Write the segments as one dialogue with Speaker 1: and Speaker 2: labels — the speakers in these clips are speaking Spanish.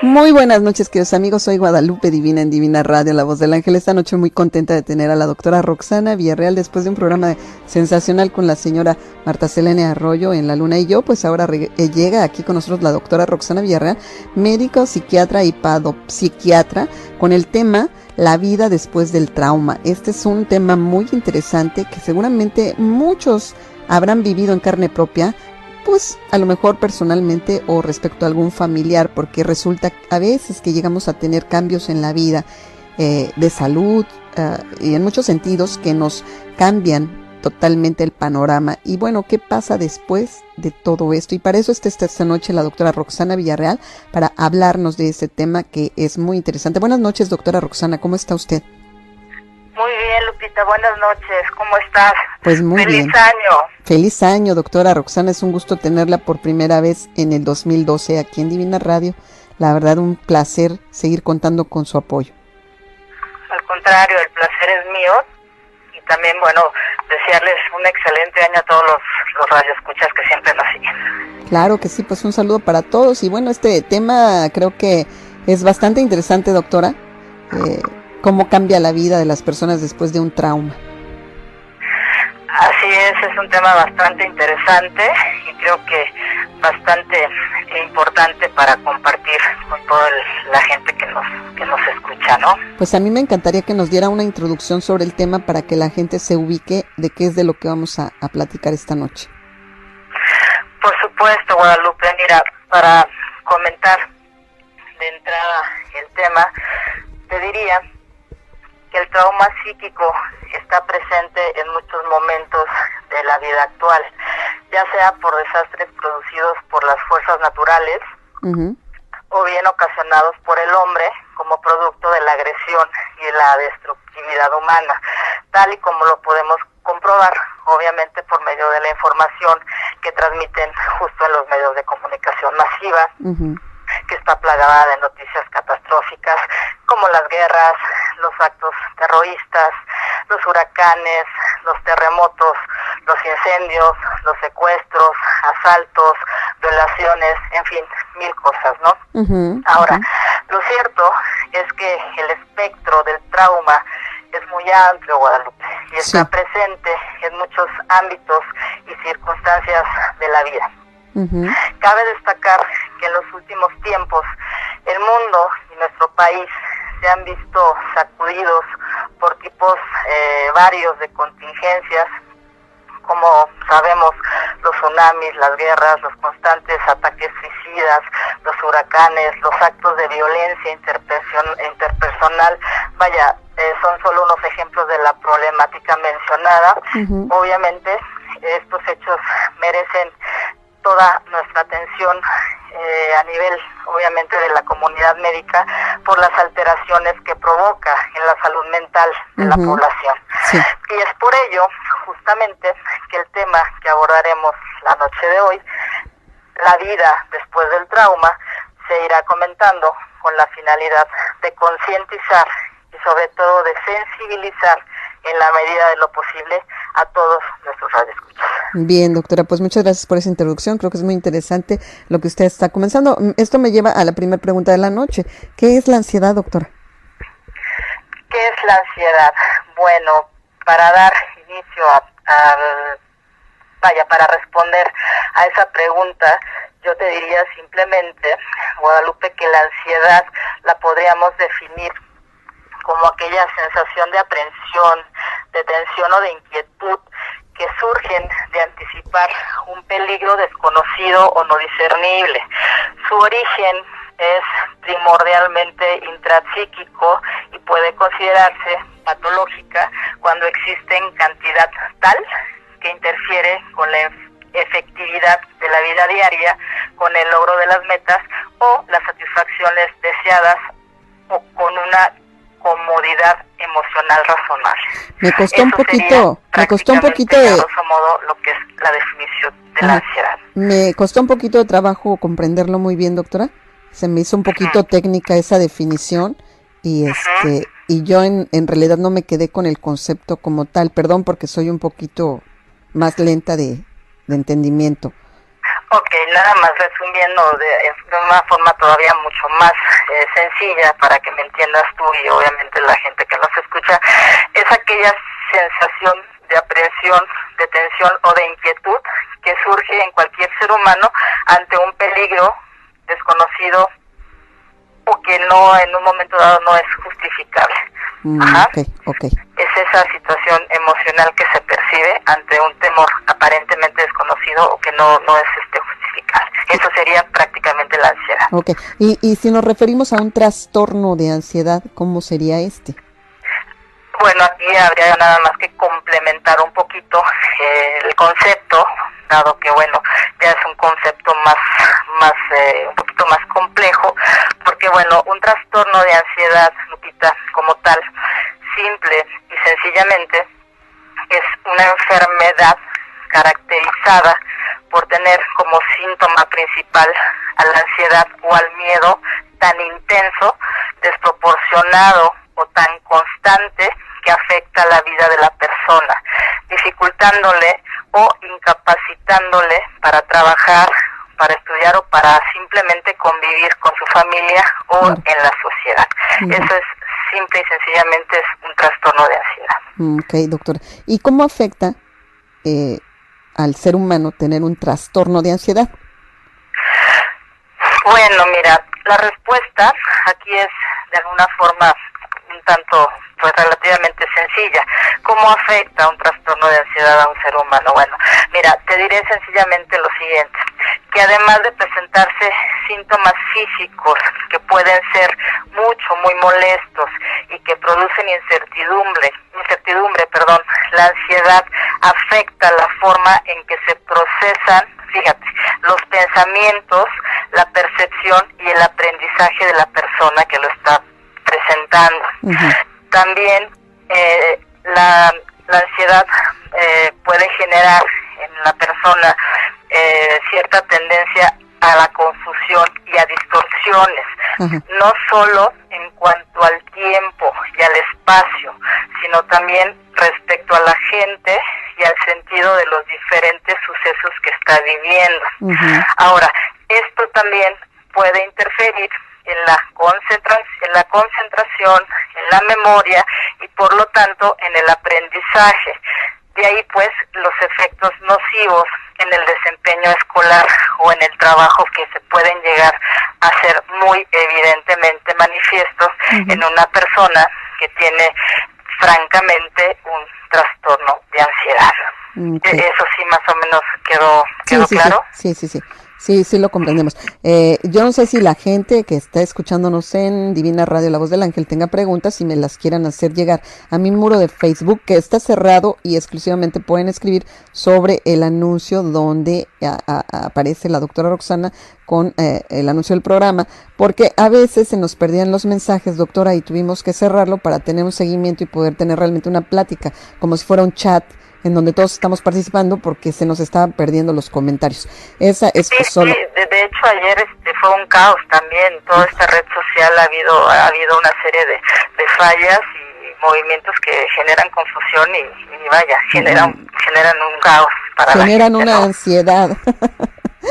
Speaker 1: Muy buenas noches, queridos amigos. Soy Guadalupe Divina en Divina Radio, la voz del ángel. Esta noche muy contenta de tener a la doctora Roxana Villarreal después de un programa sensacional con la señora Marta Selene Arroyo en La Luna y yo. Pues ahora llega aquí con nosotros la doctora Roxana Villarreal, médico, psiquiatra y padopsiquiatra, con el tema la vida después del trauma. Este es un tema muy interesante que seguramente muchos habrán vivido en carne propia, pues a lo mejor personalmente o respecto a algún familiar, porque resulta a veces que llegamos a tener cambios en la vida de salud y en muchos sentidos que nos cambian totalmente el panorama. Y bueno, ¿qué pasa después de todo esto? Y para eso está esta noche la doctora Roxana Villarreal para hablarnos de este tema que es muy interesante. Buenas noches, doctora Roxana, ¿cómo está usted?
Speaker 2: Muy bien, Lupita, buenas noches, ¿cómo estás?
Speaker 1: Pues muy bien.
Speaker 2: ¡Feliz año!
Speaker 1: Feliz año, doctora Roxana, es un gusto tenerla por primera vez en el 2012 aquí en Divina Radio. La verdad, un placer seguir contando con su apoyo.
Speaker 2: Al contrario, el placer es mío y también, bueno, desearles un excelente año a todos los radioescuchas que siempre nos siguen.
Speaker 1: Claro que sí, pues un saludo para todos y bueno, este tema creo que es bastante interesante, doctora. Cómo cambia la vida de las personas después de un trauma.
Speaker 2: Así es un tema bastante interesante y creo que bastante importante para compartir con toda la gente que nos escucha, ¿no?
Speaker 1: Pues a mí me encantaría que nos diera una introducción sobre el tema para que la gente se ubique de qué es de lo que vamos a platicar esta noche.
Speaker 2: Por supuesto, Guadalupe, mira, para comentar de entrada el tema, te diría que el trauma psíquico está presente en muchos momentos de la vida actual, ya sea por desastres producidos por las fuerzas naturales, o bien ocasionados por el hombre como producto de la agresión y la destructividad humana, tal y como lo podemos comprobar, obviamente por medio de la información que transmiten justo en los medios de comunicación masiva, que está plagada de noticias catastróficas como las guerras, los actos terroristas, los huracanes, los terremotos, los incendios, los secuestros, asaltos, violaciones, en fin, mil cosas, ¿no? Ahora, lo cierto es que el espectro del trauma es muy amplio, Guadalupe, y está presente en muchos ámbitos y circunstancias de la vida. Cabe destacar que en los últimos tiempos el mundo y nuestro país se han visto sacudidos por tipos varios de contingencias, como sabemos, los tsunamis, las guerras, los constantes ataques suicidas, los huracanes, los actos de violencia interpersonal, vaya, son solo unos ejemplos de la problemática mencionada. Obviamente, estos hechos merecen toda nuestra atención a nivel, obviamente, de la comunidad médica por las alteraciones que provoca en la salud mental de la población. Y es por ello, justamente, que el tema que abordaremos la noche de hoy, la vida después del trauma, se irá comentando con la finalidad de concientizar y sobre todo de sensibilizar en la medida de lo posible a todos nuestros radioescuchas.
Speaker 1: Bien, doctora, pues muchas gracias por esa introducción. Creo que es muy interesante lo que usted está comenzando. Esto me lleva a la primera pregunta de la noche. ¿Qué es la ansiedad, doctora?
Speaker 2: ¿Qué es la ansiedad? Bueno, para dar inicio para responder a esa pregunta, yo te diría simplemente, Guadalupe, que la ansiedad la podríamos definir como aquella sensación de aprensión, de tensión o de inquietud que surgen de anticipar un peligro desconocido o no discernible. Su origen es primordialmente intrapsíquico y puede considerarse patológica cuando existe en cantidad tal que interfiere con la efectividad de la vida diaria, con el logro de las metas o las satisfacciones deseadas o con una comodidad emocional razonable.
Speaker 1: Me costó un poquito de,
Speaker 2: grosso modo, lo que es la definición de la ansiedad.
Speaker 1: Me costó un poquito de trabajo comprenderlo muy bien, doctora. Se me hizo un poquito técnica esa definición y y yo en realidad no me quedé con el concepto como tal. Perdón porque soy un poquito más lenta de entendimiento.
Speaker 2: Ok, nada más resumiendo de una forma todavía mucho más sencilla para que me entiendas tú y obviamente la gente que nos escucha, es aquella sensación de aprehensión, de tensión o de inquietud que surge en cualquier ser humano ante un peligro desconocido o que no en un momento dado no es justificable. Ajá.
Speaker 1: Okay.
Speaker 2: Es esa situación emocional que se percibe ante un temor aparentemente desconocido o que no es justificable. Eso sería prácticamente la ansiedad.
Speaker 1: Okay. Y si nos referimos a un trastorno de ansiedad, ¿cómo sería este?
Speaker 2: Bueno, aquí habría nada más que complementar un poquito el concepto, dado que bueno, ya es un concepto un poquito más complejo, porque bueno, un trastorno de ansiedad, Lupita, como tal, simple y sencillamente, es una enfermedad caracterizada por tener como síntoma principal a la ansiedad o al miedo tan intenso, desproporcionado o tan constante que afecta la vida de la persona, dificultándole o incapacitándole para trabajar, para estudiar o para simplemente convivir con su familia o en la sociedad. Eso es simple y sencillamente es un trastorno de ansiedad.
Speaker 1: Ok, doctora. ¿Y cómo afecta al ser humano tener un trastorno de ansiedad?
Speaker 2: Bueno, mira, la respuesta aquí es de alguna forma un tanto pues relativamente sencilla. ¿Cómo afecta un trastorno de ansiedad a un ser humano? Bueno, mira, te diré sencillamente lo siguiente, que además de presentarse síntomas físicos que pueden ser muy molestos y que producen incertidumbre, la ansiedad afecta la forma en que se procesan, fíjate, los pensamientos, la percepción y el aprendizaje de la persona que lo está presentando. También la ansiedad puede generar en la persona cierta tendencia a la confusión y a distorsiones, no solo en cuanto al tiempo y al espacio, sino también respecto a la gente y al sentido de los diferentes sucesos que está viviendo. Ahora, esto también puede interferir en la concentración, en la memoria y por lo tanto en el aprendizaje. De ahí pues los efectos nocivos en el desempeño escolar o en el trabajo que se pueden llegar a ser muy evidentemente manifiestos en una persona que tiene francamente un trastorno de ansiedad. Eso sí más o menos quedó claro.
Speaker 1: Sí, lo comprendemos. Yo no sé si la gente que está escuchándonos en Divina Radio, La Voz del Ángel, tenga preguntas, si me las quieran hacer llegar a mi muro de Facebook, que está cerrado y exclusivamente pueden escribir sobre el anuncio donde aparece la doctora Roxana con el anuncio del programa, porque a veces se nos perdían los mensajes, doctora, y tuvimos que cerrarlo para tener un seguimiento y poder tener realmente una plática, como si fuera un chat, en donde todos estamos participando porque se nos estaban perdiendo los comentarios. Esa es solo...
Speaker 2: Sí, de hecho ayer fue un caos también, toda esta red social ha habido una serie de fallas y movimientos que generan confusión y vaya, generan un caos para
Speaker 1: generan
Speaker 2: la gente,
Speaker 1: una
Speaker 2: ¿no?
Speaker 1: ansiedad.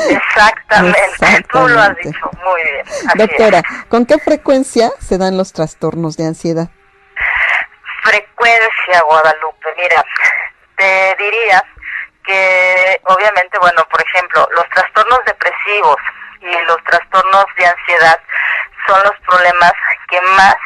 Speaker 2: Exactamente, tú lo has dicho muy bien.
Speaker 1: Doctora, ¿con qué frecuencia se dan los trastornos de ansiedad?
Speaker 2: Frecuencia, Guadalupe, mira, te diría que obviamente, bueno, por ejemplo, los trastornos depresivos y los trastornos de ansiedad son los problemas que más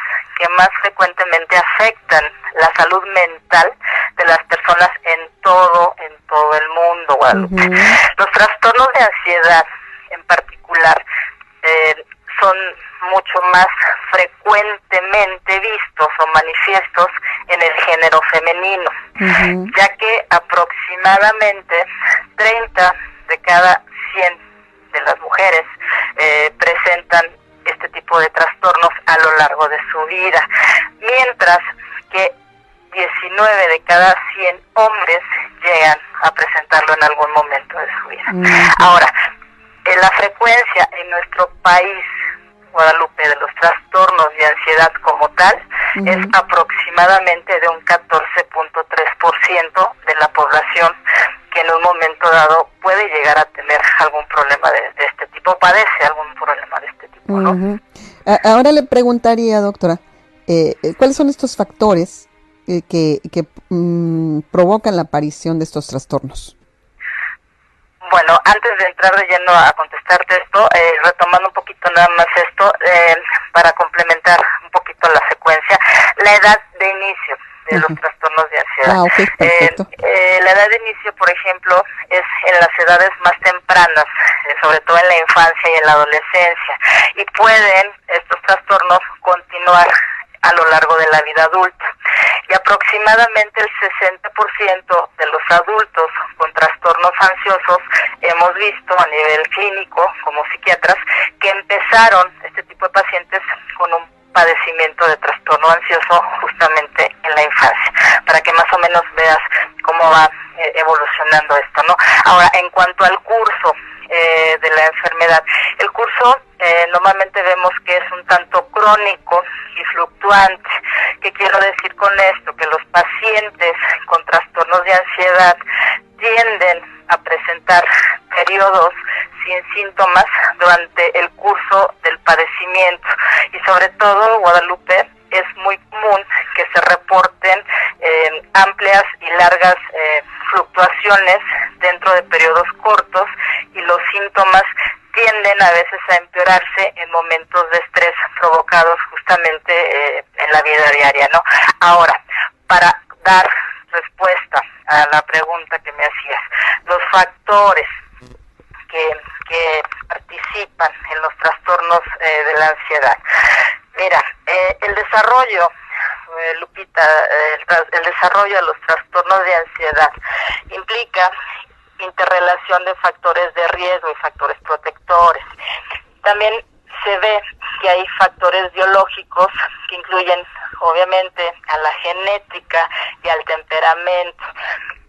Speaker 2: frecuentemente afectan la salud mental de las personas en todo el mundo, Guadalupe. Los trastornos de ansiedad en particular son mucho más frecuentemente vistos o manifiestos en el género femenino, ya que aproximadamente 30 de cada 100 de las mujeres presentan este tipo de trastornos a lo largo de su vida, mientras que 19 de cada 100 hombres llegan a presentarlo en algún momento de su vida. Ahora, la frecuencia en nuestro país, Guadalupe, de los trastornos de ansiedad como tal, es aproximadamente de un 14.3% de la población que en un momento dado puede llegar a tener algún problema de este tipo, padece algún problema de este tipo, ¿no?
Speaker 1: Uh-huh. Ahora le preguntaría, doctora, ¿cuáles son estos factores que provocan la aparición de estos trastornos?
Speaker 2: Bueno, antes de entrar de lleno a contestarte esto, retomando un poquito nada más esto, para complementar un poquito la secuencia, la edad de inicio de los trastornos de ansiedad.
Speaker 1: Okay, perfecto.
Speaker 2: La edad de inicio, por ejemplo, es en las edades más tempranas, sobre todo en la infancia y en la adolescencia, y pueden estos trastornos continuar a lo largo de la vida adulta. Y aproximadamente el 60% de los adultos con trastornos ansiosos hemos visto a nivel clínico, como psiquiatras, que empezaron este tipo de pacientes con un padecimiento de trastorno ansioso justamente en la infancia, para que más o menos veas cómo va evolucionando esto, ¿no? Ahora, en cuanto al curso de la enfermedad, el curso normalmente vemos que es un tanto crónico y fluctuante. ¿Qué quiero decir con esto? Que los pacientes con trastornos de ansiedad tienden a presentar periodos sin síntomas durante el curso del padecimiento, y sobre todo, Guadalupe, es muy común que se reporten amplias y largas fluctuaciones dentro de periodos cortos, y los síntomas tienden a veces a empeorarse en momentos de estrés provocados justamente en la vida diaria, ¿no? Ahora, para dar respuesta a la pregunta que me hacías, los factores que participan en los trastornos de la ansiedad. Mira, el desarrollo, Lupita, el desarrollo de los trastornos de ansiedad implica interrelación de factores de riesgo y factores protectores. También se ve que hay factores biológicos que incluyen, obviamente, a la genética y al temperamento.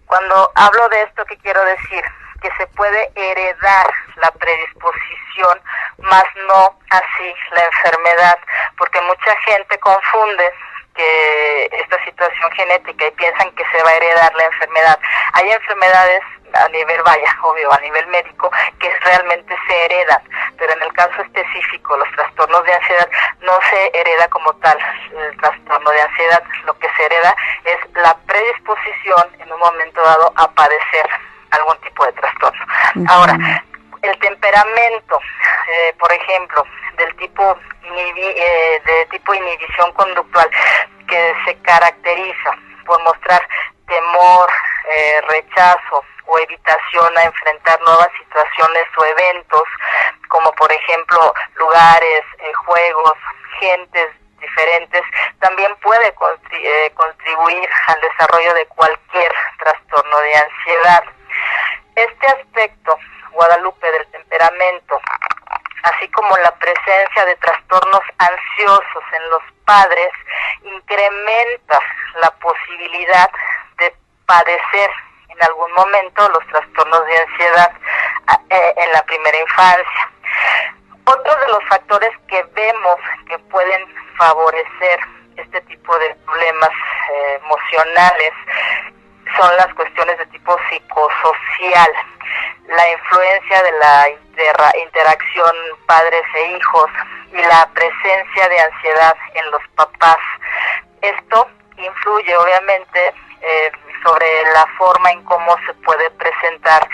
Speaker 2: Cuando hablo de esto, ¿qué quiero decir? Que se puede heredar la predisposición, más no así la enfermedad, porque mucha gente confunde que esta situación genética y piensan que se va a heredar la enfermedad. Hay enfermedades a nivel, obvio, a nivel médico, que realmente se heredan, pero en el caso específico, los trastornos de ansiedad, no se hereda como tal el trastorno de ansiedad. Lo que se hereda es la predisposición en un momento dado a padecer algún tipo de trastorno. Ahora, el temperamento, por ejemplo, del tipo inhibición conductual, que se caracteriza por mostrar temor, rechazo o evitación a enfrentar nuevas situaciones o eventos, como por ejemplo lugares, juegos, gentes diferentes, también puede contribuir al desarrollo de cualquier trastorno de ansiedad. Este aspecto, Guadalupe, del temperamento, así como la presencia de trastornos ansiosos en los padres, incrementa la posibilidad de padecer en algún momento los trastornos de ansiedad en la primera infancia. Otro de los factores que vemos que pueden favorecer este tipo de problemas emocionales son las cuestiones de tipo psicosocial, la influencia de la interacción padres e hijos y la presencia de ansiedad en los papás. Esto influye obviamente sobre la forma en cómo se puede presentar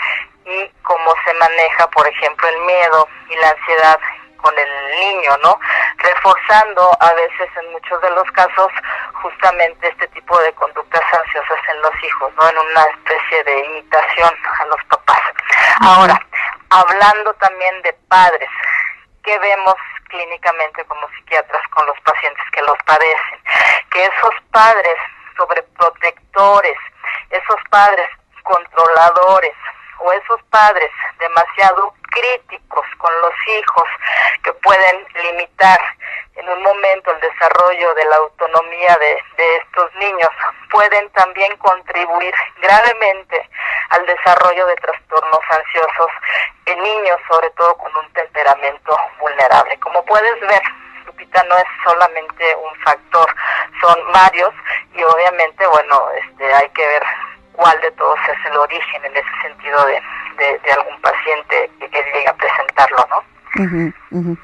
Speaker 2: y cómo se maneja, por ejemplo, el miedo y la ansiedad con el niño, ¿no? Reforzando a veces, en muchos de los casos, justamente este tipo de conductas ansiosas en los hijos, ¿no? En una especie de imitación a los papás. Ahora, hablando también de padres, ¿qué vemos clínicamente como psiquiatras con los pacientes que los padecen? Que esos padres sobreprotectores, esos padres controladores, o esos padres demasiado críticos con los hijos, que pueden limitar en un momento el desarrollo de la autonomía de estos niños, pueden también contribuir gravemente al desarrollo de trastornos ansiosos en niños, sobre todo con un temperamento vulnerable. Como puedes ver, Lupita, no es solamente un factor, son varios, y obviamente, bueno, hay que ver cuál de todos es el origen en ese sentido de algún paciente que llegue a presentarlo, ¿no?
Speaker 1: Uh-huh, uh-huh.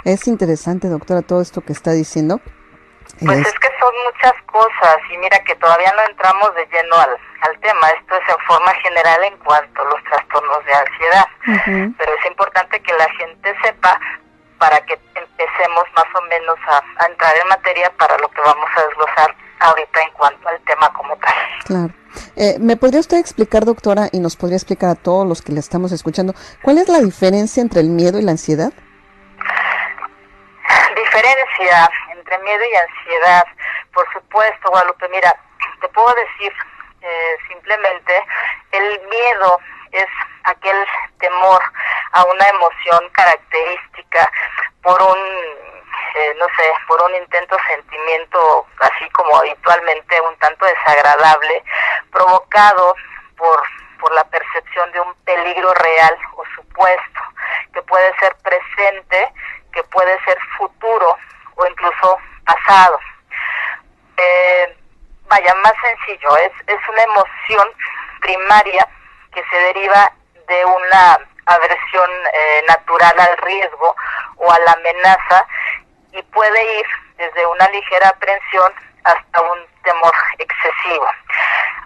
Speaker 1: Es interesante, doctora, todo esto que está diciendo.
Speaker 2: Pues es que son muchas cosas y mira que todavía no entramos de lleno al tema. Esto es en forma general en cuanto a los trastornos de ansiedad. Uh-huh. Pero es importante que la gente sepa para que empecemos más o menos a entrar en materia para lo que vamos a desglosar ahorita en cuanto al tema como tal.
Speaker 1: Claro. ¿Me podría usted explicar, doctora, y nos podría explicar a todos los que le estamos escuchando, cuál es la diferencia entre el miedo y la ansiedad?
Speaker 2: Diferencia entre miedo y ansiedad, por supuesto, Guadalupe. Mira, te puedo decir simplemente, el miedo es aquel temor a una emoción característica por por un intento sentimiento, así como habitualmente un tanto desagradable, provocado por la percepción de un peligro real o supuesto, que puede ser presente, que puede ser futuro o incluso pasado. Más sencillo, es una emoción primaria que se deriva de una aversión natural al riesgo o a la amenaza y puede ir desde una ligera aprensión hasta un temor excesivo.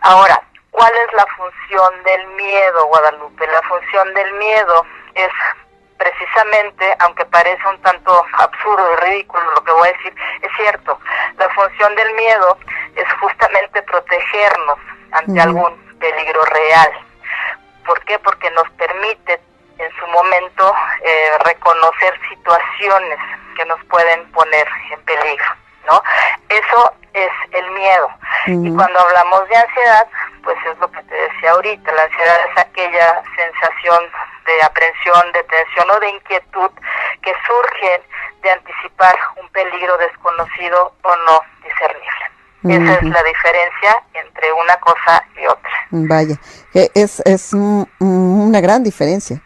Speaker 2: Ahora, ¿cuál es la función del miedo, Guadalupe? La función del miedo es precisamente, aunque parece un tanto absurdo y ridículo lo que voy a decir, es cierto, la función del miedo es justamente protegernos ante algún peligro real. ¿Por qué? Porque nos permite en su momento reconocer situaciones que nos pueden poner en peligro, ¿no? Eso es el miedo. Y cuando hablamos de ansiedad, pues es lo que te decía ahorita, la ansiedad es aquella sensación de aprensión, de tensión o de inquietud que surge de anticipar un peligro desconocido o no discernible. Esa es la diferencia entre una cosa y otra.
Speaker 1: Vaya, es una gran diferencia.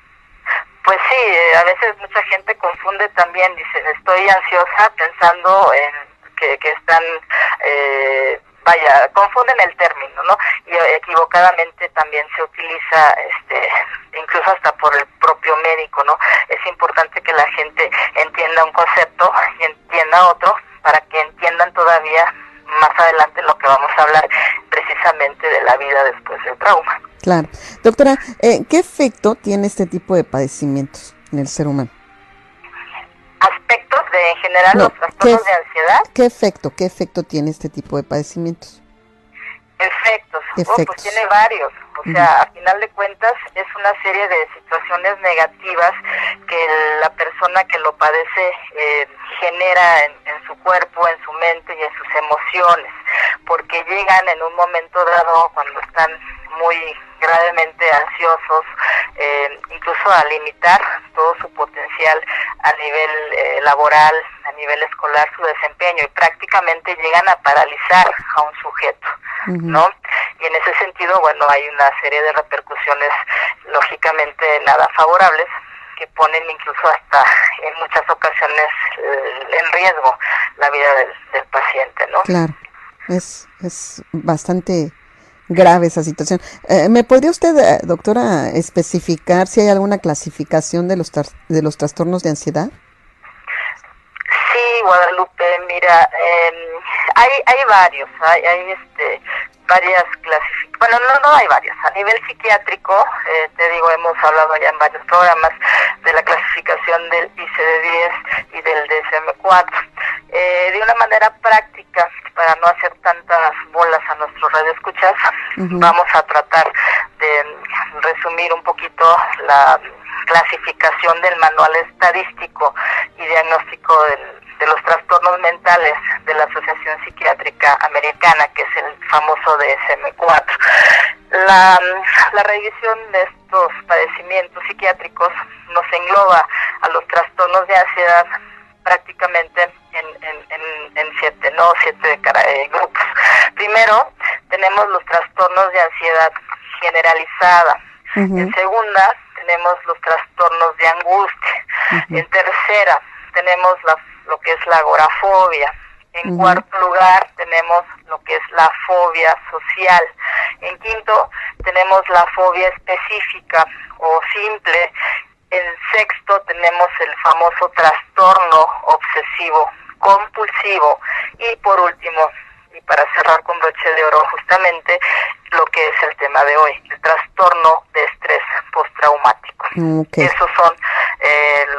Speaker 2: Pues sí, a veces mucha gente confunde también, dicen, estoy ansiosa pensando en que están, confunden el término, ¿no? Y equivocadamente también se utiliza, incluso hasta por el propio médico, ¿no? Es importante que la gente entienda un concepto y entienda otro para que entiendan todavía más adelante lo que vamos a hablar precisamente de la vida después del trauma.
Speaker 1: Claro. Doctora, ¿qué efecto tiene este tipo de padecimientos en el ser humano?
Speaker 2: Aspectos de, en general, los trastornos de ansiedad.
Speaker 1: ¿Qué efecto tiene este tipo de padecimientos?
Speaker 2: Efectos. Pues tiene varios. O sea, a final de cuentas es una serie de situaciones negativas que la persona que lo padece genera en su cuerpo, en su mente y en sus emociones, porque llegan en un momento dado cuando están muy gravemente ansiosos, incluso a limitar todo su potencial a nivel laboral, a nivel escolar, su desempeño, y prácticamente llegan a paralizar a un sujeto, ¿no? Y en ese sentido, bueno, hay una serie de repercusiones lógicamente nada favorables que ponen incluso hasta en muchas ocasiones en riesgo la vida del paciente, ¿no?
Speaker 1: Claro, es bastante grave esa situación. ¿Me podría usted, doctora, especificar si hay alguna clasificación de los trastornos de ansiedad?
Speaker 2: Sí, Guadalupe, mira, hay varios, hay varias clasificaciones. Bueno, no hay varias. A nivel psiquiátrico, te digo, hemos hablado ya en varios programas de la clasificación del ICD-10 y del DSM-4. De una manera práctica, para no hacer tantas bolas a nuestros radioescuchas, vamos a tratar de resumir un poquito la clasificación del Manual Estadístico y Diagnóstico de los Trastornos Mentales de la Asociación Psiquiátrica Americana, que es el famoso DSM-4. La revisión de estos padecimientos psiquiátricos nos engloba a los trastornos de ansiedad prácticamente en siete grupos. Primero, tenemos los trastornos de ansiedad generalizada. En segunda, tenemos los trastornos de angustia. En tercera, tenemos lo que es la agorafobia. En cuarto lugar, tenemos lo que es la fobia social. En quinto, tenemos la fobia específica o simple. En sexto, tenemos el famoso trastorno obsesivo compulsivo. Y por último, y para cerrar con broche de oro justamente, lo que es el tema de hoy, el trastorno de estrés postraumático.
Speaker 1: Okay.
Speaker 2: Esos son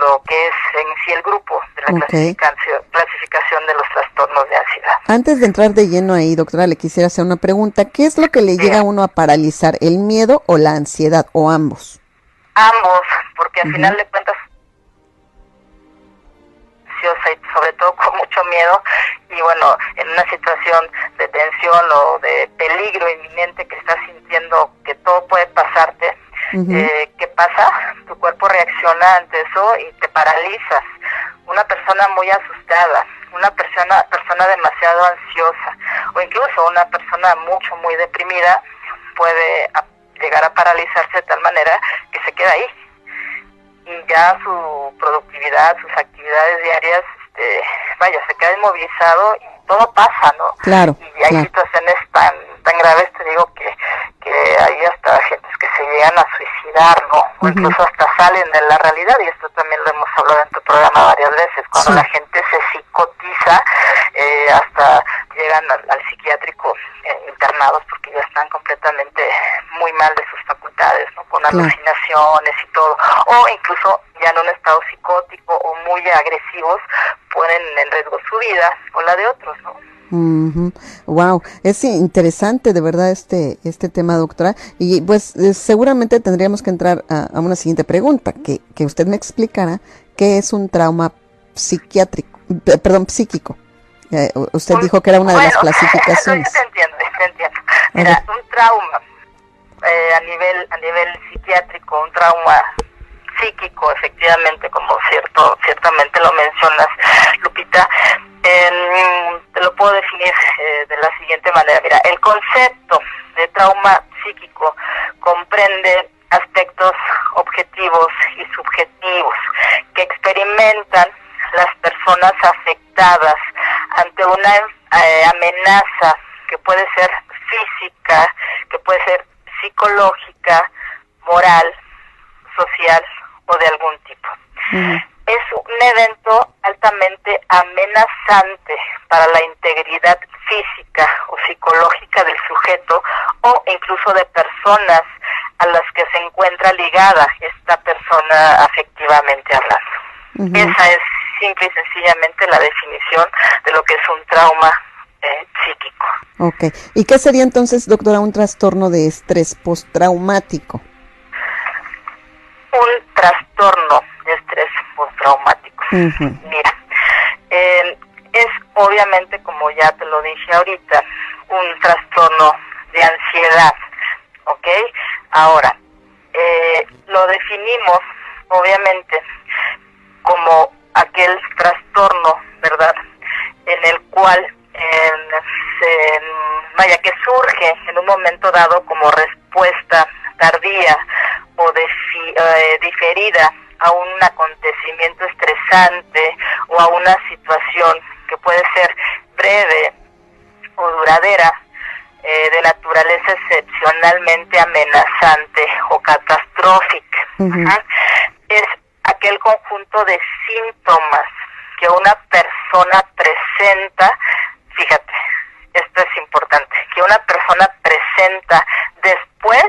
Speaker 2: lo que es en sí el grupo de la clasificación de los trastornos de ansiedad.
Speaker 1: Antes de entrar de lleno ahí, doctora, le quisiera hacer una pregunta. ¿Qué es lo que le llega a uno a paralizar, el miedo o la ansiedad, o ambos?
Speaker 2: Ambos, porque al final de cuentas y sobre todo con mucho miedo, y bueno, en una situación de tensión o de peligro inminente que estás sintiendo que todo puede pasarte, ¿qué pasa? Tu cuerpo reacciona ante eso y te paralizas. Una persona muy asustada, una persona demasiado ansiosa, o incluso una persona muy deprimida puede llegar a paralizarse de tal manera que se queda ahí. Y ya su productividad, sus actividades diarias, se queda inmovilizado y todo pasa, ¿no?
Speaker 1: Claro.
Speaker 2: Y hay situaciones tan graves, te digo, que hay hasta gentes que se llegan a suicidar, ¿no? O incluso hasta salen de la realidad, y esto también lo hemos hablado en tu programa varias veces, cuando la gente se psicotiza, hasta llegan al psiquiátrico internados porque ya están completamente muy mal de sus facultades, ¿no? Con alucinaciones y todo, o incluso ya en un estado psicótico o muy agresivos ponen en riesgo su vida o la de otros, ¿no?
Speaker 1: Wow, es interesante de verdad este tema, doctora, y pues seguramente tendríamos que entrar a una siguiente pregunta, que usted me explicara qué es un trauma psiquiátrico, psíquico. Usted dijo que era una de las clasificaciones.
Speaker 2: Yo te entiendo. Mira, un trauma a nivel psiquiátrico, un trauma psíquico, efectivamente, como ciertamente lo mencionas, Lupita, te lo puedo definir de la siguiente manera. Mira, el concepto de trauma psíquico comprende aspectos objetivos y subjetivos que experimentan las personas afectadas ante una amenaza que puede ser física, que puede ser psicológica, moral, social o de algún tipo. Es un evento altamente amenazante para la integridad física o psicológica del sujeto, o incluso de personas a las que se encuentra ligada esta persona afectivamente hablando. Esa es simple y sencillamente la definición de lo que es un trauma psíquico.
Speaker 1: Okay. ¿Y qué sería entonces, doctora, un trastorno de estrés postraumático?
Speaker 2: Un trastorno de estrés postraumático. Mira, es obviamente, como ya te lo dije ahorita, un trastorno de ansiedad, ¿ok? Ahora, lo definimos obviamente como aquel trastorno, ¿verdad?, en el cual que surge en un momento dado como respuesta tardía o diferida a un acontecimiento estresante o a una situación que puede ser breve o duradera, de naturaleza excepcionalmente amenazante o catastrófica. Es aquel conjunto de síntomas que una persona presenta, fíjate, esto es importante, que una persona presenta después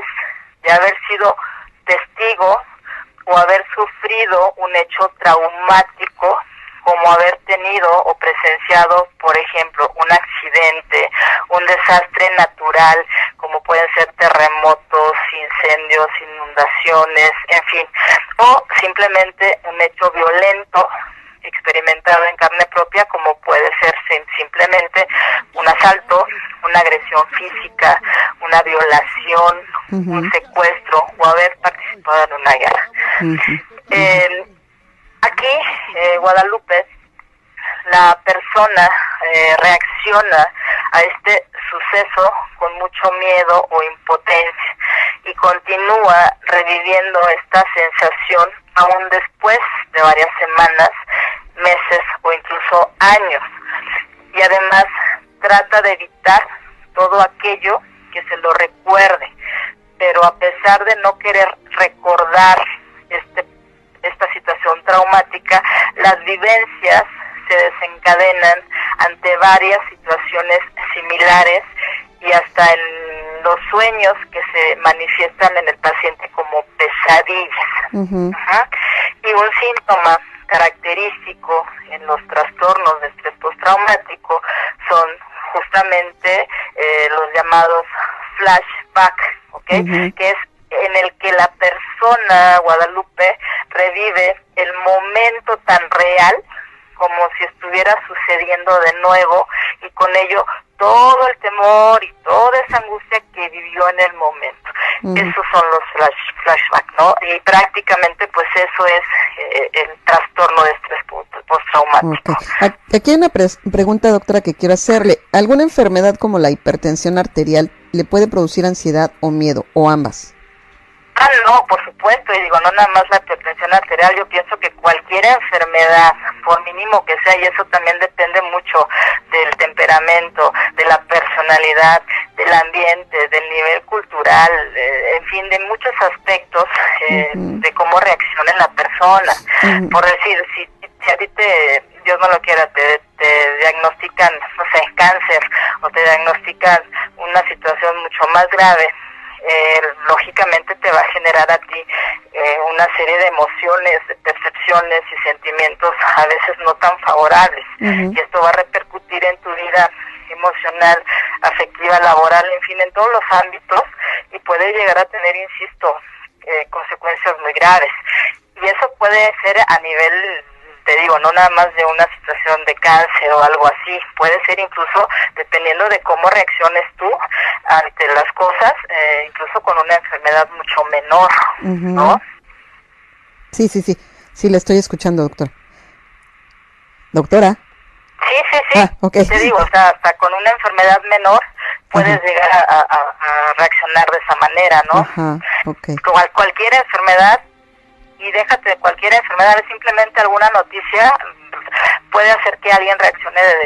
Speaker 2: de haber sido testigo o haber sufrido un hecho traumático, como haber tenido o presenciado, por ejemplo, un accidente, un desastre natural, como pueden ser terremotos, incendios, inundaciones, en fin, o simplemente un hecho violento experimentado en carne propia, como puede ser simplemente un asalto, una agresión física, una violación, un secuestro o haber participado en una guerra. Aquí, Guadalupe, la persona reacciona a este suceso con mucho miedo o impotencia y continúa reviviendo esta sensación aún después de varias semanas, meses o incluso años. Y además trata de evitar todo aquello que se lo recuerde, pero a pesar de no querer recordar esta situación traumática, las vivencias se desencadenan ante varias situaciones similares y hasta en los sueños que se manifiestan en el paciente como pesadillas. Y un síntoma característico en los trastornos de estrés postraumático son justamente los llamados flashback, que es en el que la persona, Guadalupe, revive el momento tan real como si estuviera sucediendo de nuevo, y con ello todo el temor y toda esa angustia que vivió en el momento. Esos son los flashbacks, ¿no? Y prácticamente pues eso es el trastorno de estrés postraumático.
Speaker 1: Aquí hay una pregunta, doctora, que quiero hacerle. ¿Alguna enfermedad como la hipertensión arterial le puede producir ansiedad o miedo, o ambas?
Speaker 2: No, por supuesto, y digo, no nada más la hipertensión arterial, yo pienso que cualquier enfermedad, por mínimo que sea, y eso también depende mucho del temperamento, de la personalidad, del ambiente, del nivel cultural, en fin, de muchos aspectos de cómo reacciona la persona. Por decir, si a ti Dios no lo quiera, te diagnostican, no sé, cáncer, o te diagnostican una situación mucho más grave, lógicamente te va a generar a ti una serie de emociones, de percepciones y sentimientos a veces no tan favorables, y esto va a repercutir en tu vida emocional, afectiva, laboral, en fin, en todos los ámbitos, y puede llegar a tener, insisto, consecuencias muy graves. Y eso puede ser a nivel, te digo, no nada más de una situación de cáncer o algo así, puede ser incluso dependiendo de cómo reacciones tú ante las cosas, incluso con una enfermedad mucho menor, ¿no?
Speaker 1: Sí, le estoy escuchando, doctora. ¿Doctora?
Speaker 2: Sí. Te digo, o sea, hasta con una enfermedad menor puedes llegar a reaccionar de esa manera, ¿no? Cualquier enfermedad, y déjate de cualquier enfermedad, simplemente alguna noticia puede hacer que alguien reaccione de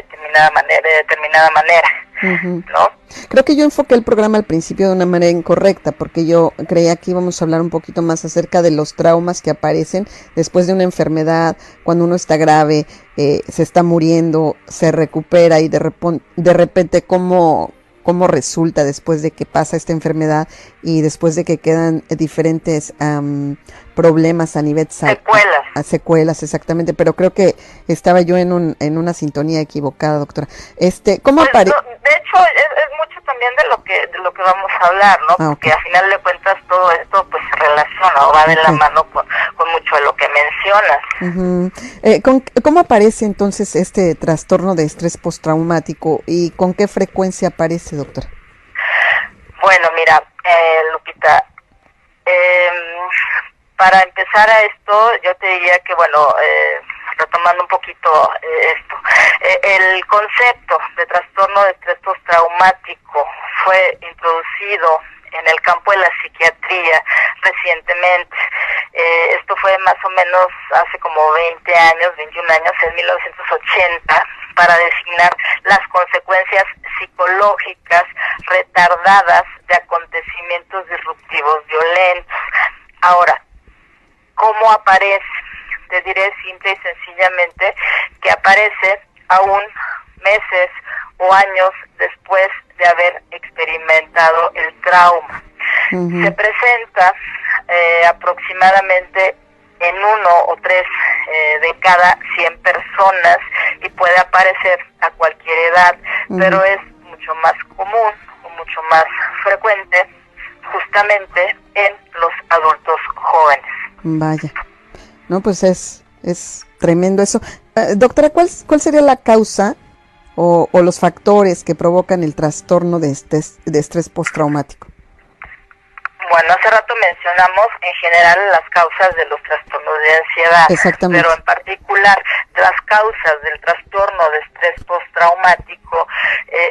Speaker 2: determinada manera, ¿no?
Speaker 1: Creo que yo enfoqué el programa al principio de una manera incorrecta, porque yo creía que íbamos a hablar un poquito más acerca de los traumas que aparecen después de una enfermedad, cuando uno está grave, se está muriendo, se recupera, y de repente cómo resulta después de que pasa esta enfermedad y después de que quedan diferentes problemas a nivel secuelas, exactamente, pero creo que estaba yo en una sintonía equivocada, doctora. ¿Cómo aparece?
Speaker 2: De hecho, es mucho también de lo que vamos a hablar, ¿no? Porque a final de cuentas todo esto pues se relaciona o va de la mano con mucho de lo que mencionas.
Speaker 1: ¿Cómo aparece entonces este trastorno de estrés postraumático y con qué frecuencia aparece, doctora?
Speaker 2: Bueno, mira, Lupita, para empezar a esto, yo te diría que, bueno, retomando un poquito esto, el concepto de trastorno de estrés postraumático fue introducido en el campo de la psiquiatría recientemente. Esto fue más o menos hace como 20 años, 21 años, en 1980, para designar las consecuencias psicológicas retardadas de acontecimientos disruptivos violentos. Ahora, ¿cómo aparece? Te diré simple y sencillamente que aparece aún meses o años después de haber experimentado el trauma. Se presenta aproximadamente en 1 o 3 de cada 100 personas y puede aparecer a cualquier edad, pero es mucho más común o mucho más frecuente justamente en los adultos jóvenes.
Speaker 1: Vaya, no, pues es tremendo eso. Doctora, ¿cuál sería la causa o los factores que provocan el trastorno de estrés postraumático?
Speaker 2: Bueno, hace rato mencionamos en general las causas de los trastornos de ansiedad,
Speaker 1: exactamente,
Speaker 2: pero en particular las causas del trastorno de estrés postraumático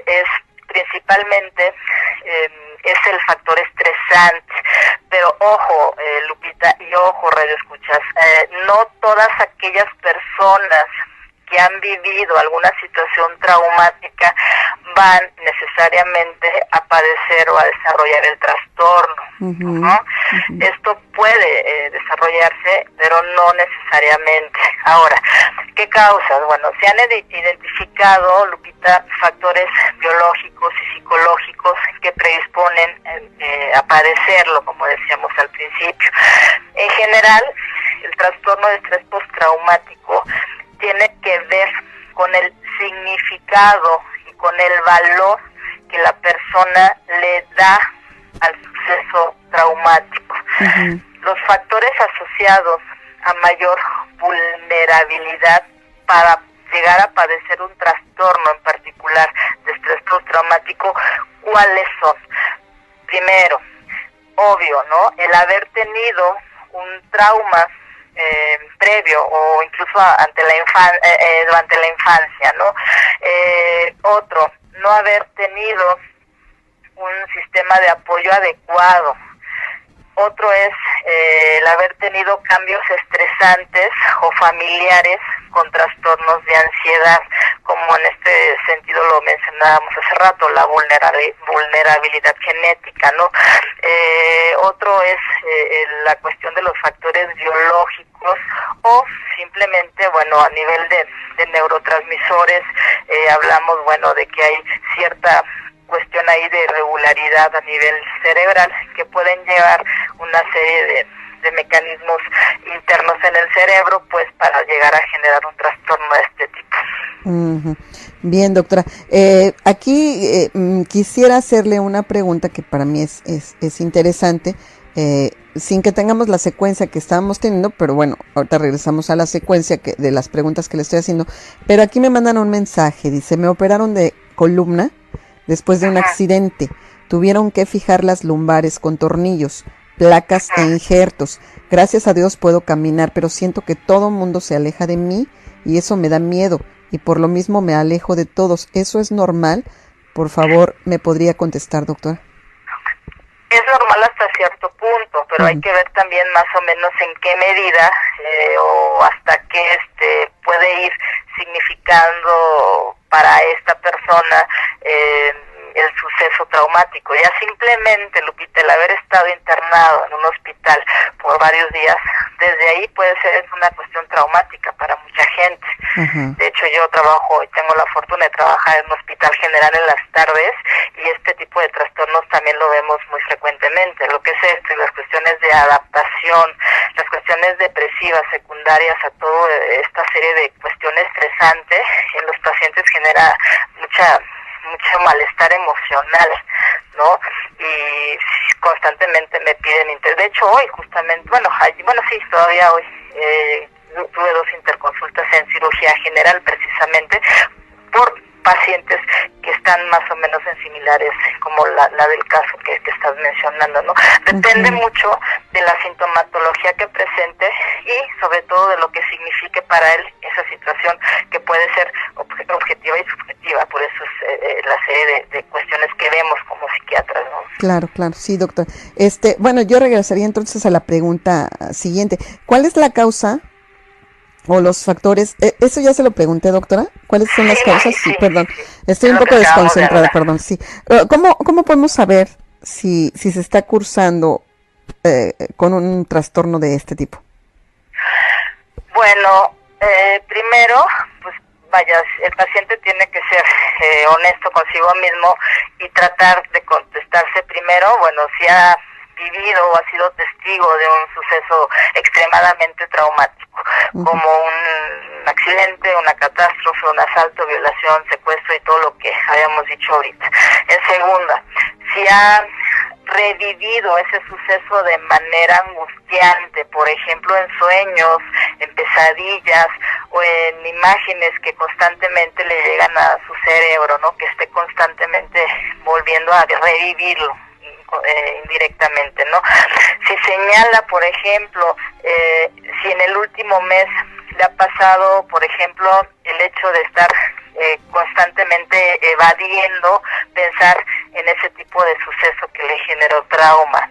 Speaker 2: es principalmente es el factor estresante. Pero ojo, Lupita, y ojo, radio escuchas, no todas aquellas personas que han vivido alguna situación traumática van necesariamente a padecer o a desarrollar el trastorno. Esto puede desarrollarse, pero no necesariamente. Ahora, ¿qué causas? Bueno, se han identificado, Lupita, factores biológicos y psicológicos que predisponen a padecerlo, como decíamos al principio. En general, el trastorno de estrés postraumático tiene que ver con el significado y con el valor que la persona le da al suceso traumático. Los factores asociados a mayor vulnerabilidad para llegar a padecer un trastorno en particular de estrés postraumático, ¿cuáles son? Primero, obvio, ¿no? El haber tenido un trauma previo o incluso durante la infancia, ¿no? Otro, no haber tenido un sistema de apoyo adecuado. Otro es el haber tenido cambios estresantes o familiares con trastornos de ansiedad, como en este sentido lo mencionábamos hace rato, la vulnerabilidad genética, ¿no? Otro es la cuestión de los factores biológicos o simplemente, bueno, a nivel de neurotransmisores, hablamos, bueno, de que hay cierta cuestión ahí de irregularidad a nivel cerebral que pueden llevar una serie de mecanismos internos en el cerebro, pues para llegar a generar un trastorno de este tipo.
Speaker 1: Bien, doctora. Aquí quisiera hacerle una pregunta que para mí es interesante, sin que tengamos la secuencia que estábamos teniendo, pero bueno, ahorita regresamos a la secuencia de las preguntas que le estoy haciendo. Pero aquí me mandan un mensaje, dice, me operaron de columna después de un accidente. Tuvieron que fijar las lumbares con tornillos, placas e injertos. Gracias a Dios puedo caminar, pero siento que todo mundo se aleja de mí y eso me da miedo. Y por lo mismo me alejo de todos. ¿Eso es normal? Por favor, ¿me podría contestar, doctora?
Speaker 2: Es normal hasta cierto punto, pero hay que ver también más o menos en qué medida o hasta qué puede ir significando para esta persona el suceso traumático. Ya simplemente, Lupita, el haber estado internado en un hospital por varios días, desde ahí puede ser una cuestión traumática para mucha gente. De hecho, yo trabajo y tengo la fortuna de trabajar en un hospital general en las tardes y este tipo de trastornos también lo vemos muy frecuentemente. Lo que es esto y las cuestiones de adaptación, las cuestiones depresivas secundarias a toda esta serie de cuestiones estresantes, en los pacientes genera mucho malestar emocional, ¿no? Y constantemente me piden de hecho hoy justamente, sí, todavía hoy tuve 2 interconsultas en cirugía general precisamente por pacientes que están más o menos en similares como la del caso que estás mencionando, ¿no? Depende mucho de la sintomatología que presente y sobre todo de lo que signifique para él esa situación que puede ser objetiva y subjetiva, por eso es la serie de cuestiones que vemos como psiquiatras, ¿no?
Speaker 1: Claro, sí, doctor. Bueno, yo regresaría entonces a la pregunta siguiente. ¿Cuál es la causa o los factores? Eso ya se lo pregunté, doctora. ¿Cuáles son las causas? Sí, perdón. Estoy un poco desconcentrada, perdón, sí. ¿Cómo podemos saber si se está cursando con un trastorno de este tipo?
Speaker 2: Bueno, primero, pues vaya, el paciente tiene que ser honesto consigo mismo y tratar de contestarse primero, bueno, si ha vivido o ha sido testigo de un suceso extremadamente traumático, como un accidente, una catástrofe, un asalto, violación, secuestro y todo lo que habíamos dicho ahorita. En segunda, si ha revivido ese suceso de manera angustiante, por ejemplo en sueños, en pesadillas o en imágenes que constantemente le llegan a su cerebro, ¿no? Que esté constantemente volviendo a revivirlo indirectamente, ¿no? Si señala, por ejemplo, si en el último mes le ha pasado, por ejemplo, el hecho de estar constantemente evadiendo pensar en ese tipo de suceso que le generó trauma.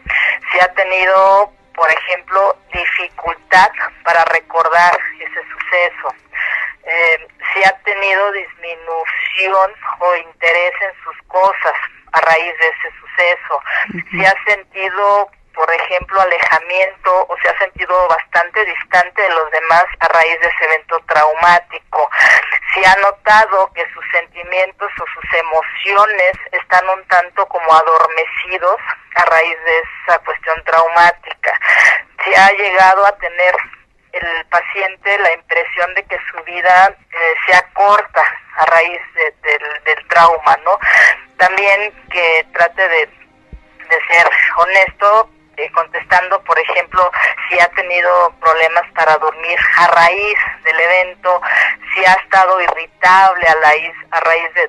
Speaker 2: Si ha tenido, por ejemplo, dificultad para recordar ese suceso. si ha tenido disminución o interés en sus cosas a raíz de ese suceso, si ha sentido, por ejemplo, alejamiento o se ha sentido bastante distante de los demás a raíz de ese evento traumático, si ha notado que sus sentimientos o sus emociones están un tanto como adormecidos a raíz de esa cuestión traumática, si ha llegado a tener el paciente la impresión de que su vida se acorta a raíz del trauma, ¿no? También que trate de ser honesto, contestando, por ejemplo, si ha tenido problemas para dormir a raíz del evento, si ha estado irritable a raíz del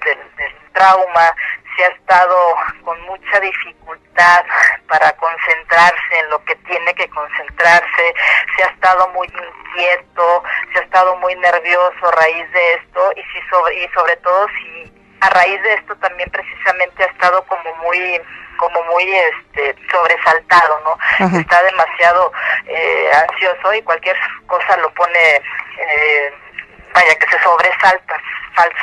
Speaker 2: trauma, si ha estado con mucha dificultad para concentrarse en lo que tiene que concentrarse, si ha estado muy inquieto, si ha estado muy nervioso a raíz de esto, y sobre todo si a raíz de esto también precisamente ha estado como muy sobresaltado, ¿no? Ajá. Está demasiado ansioso y cualquier cosa lo pone, que se sobresalta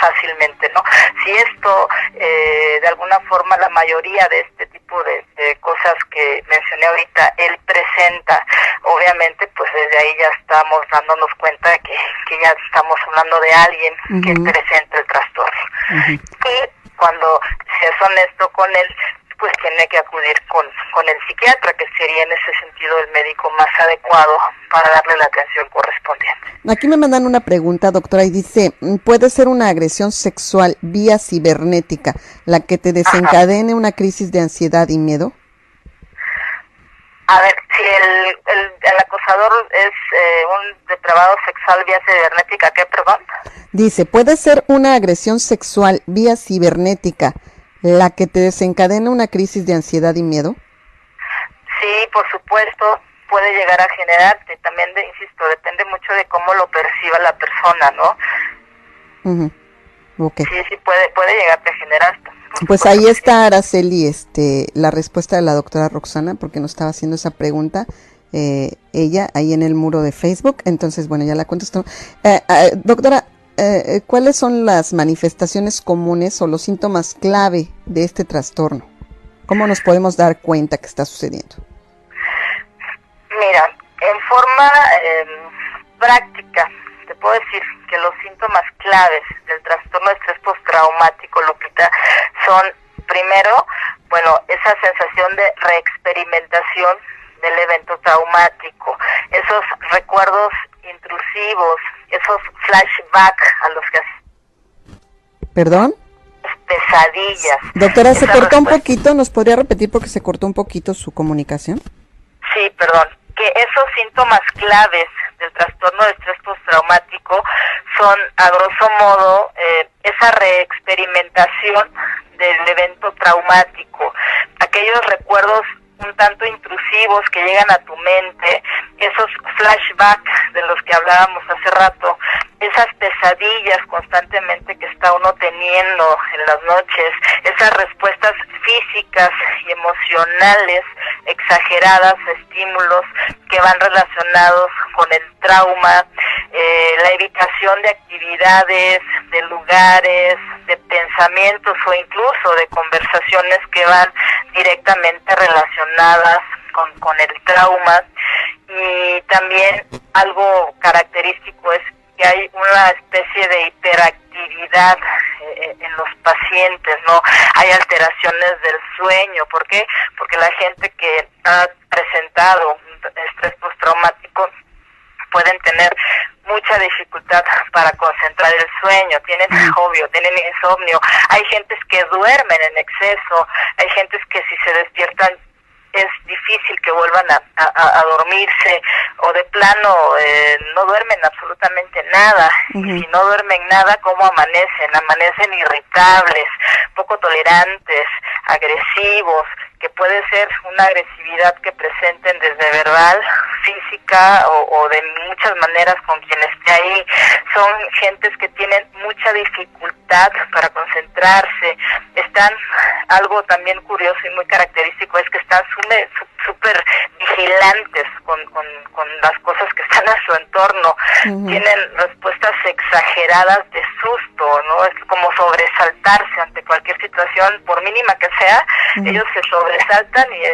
Speaker 2: fácilmente, ¿no? Si esto, de alguna forma, la mayoría de este tipo de cosas que mencioné ahorita, él presenta, obviamente, pues desde ahí ya estamos dándonos cuenta que ya estamos hablando de alguien que presenta el trastorno. Y cuando se es honesto con él, pues tiene que acudir con el psiquiatra, que sería en ese sentido el médico más adecuado para darle la atención correspondiente.
Speaker 1: Aquí me mandan una pregunta, doctora, y dice, ¿puede ser una agresión sexual vía cibernética la que te desencadene una crisis de ansiedad y miedo?
Speaker 2: A ver, si el acosador es un depravado sexual vía cibernética, ¿qué, perdón?
Speaker 1: Dice, ¿puede ser una agresión sexual vía cibernética la que te desencadena una crisis de ansiedad y miedo?
Speaker 2: Sí, por supuesto, puede llegar a generarte. También, insisto, depende mucho de cómo lo perciba la persona, ¿no?
Speaker 1: Okay.
Speaker 2: Sí, puede llegarte a generar.
Speaker 1: Pues ahí está, Araceli, la respuesta de la doctora Roxana, porque nos estaba haciendo esa pregunta, ella, ahí en el muro de Facebook. Entonces, bueno, ya la contestó. Doctora, ¿cuáles son las manifestaciones comunes o los síntomas clave de este trastorno? ¿Cómo nos podemos dar cuenta que está sucediendo?
Speaker 2: Mira, en forma práctica, te puedo decir que los síntomas claves del trastorno de estrés postraumático, Lupita, son, primero, esa sensación de reexperimentación del evento traumático, esos recuerdos intrusivos, esos flashbacks a los que
Speaker 1: ¿Perdón?
Speaker 2: Pesadillas.
Speaker 1: Doctora, se cortó un poquito, ¿nos podría repetir porque se cortó un poquito su comunicación?
Speaker 2: Sí, perdón, que esos síntomas claves del trastorno de estrés postraumático son, a grosso modo, esa reexperimentación del evento traumático, aquellos recuerdos un tanto intrusivos que llegan a tu mente, esos flashbacks de los que hablábamos hace rato, esas pesadillas constantemente que está uno teniendo en las noches, esas respuestas físicas y emocionales exageradas a estímulos que van relacionados con el trauma, la evitación de actividades, de lugares, de pensamientos o incluso de conversaciones que van directamente relacionadas con el trauma. Y también algo característico es que hay una especie de hiperactividad en los pacientes, ¿no? Hay alteraciones del sueño. ¿Por qué? Porque la gente que ha presentado estrés postraumático pueden tener mucha dificultad para concentrar el sueño, tienen insomnio, hay gentes que duermen en exceso, hay gentes que si se despiertan es difícil que vuelvan a dormirse, o de plano no duermen absolutamente nada. Y si no duermen nada, ¿cómo amanecen? Amanecen irritables, poco tolerantes, agresivos, que puede ser una agresividad que presenten desde verbal, física o de muchas maneras con quien esté ahí. Son gentes que tienen mucha dificultad para concentrarse, están, algo también curioso y muy característico es que están súper vigilantes con las cosas que están a su entorno, tienen respuestas exageradas de ¿no? Es como sobresaltarse ante cualquier situación, por mínima que sea, ellos se sobresaltan y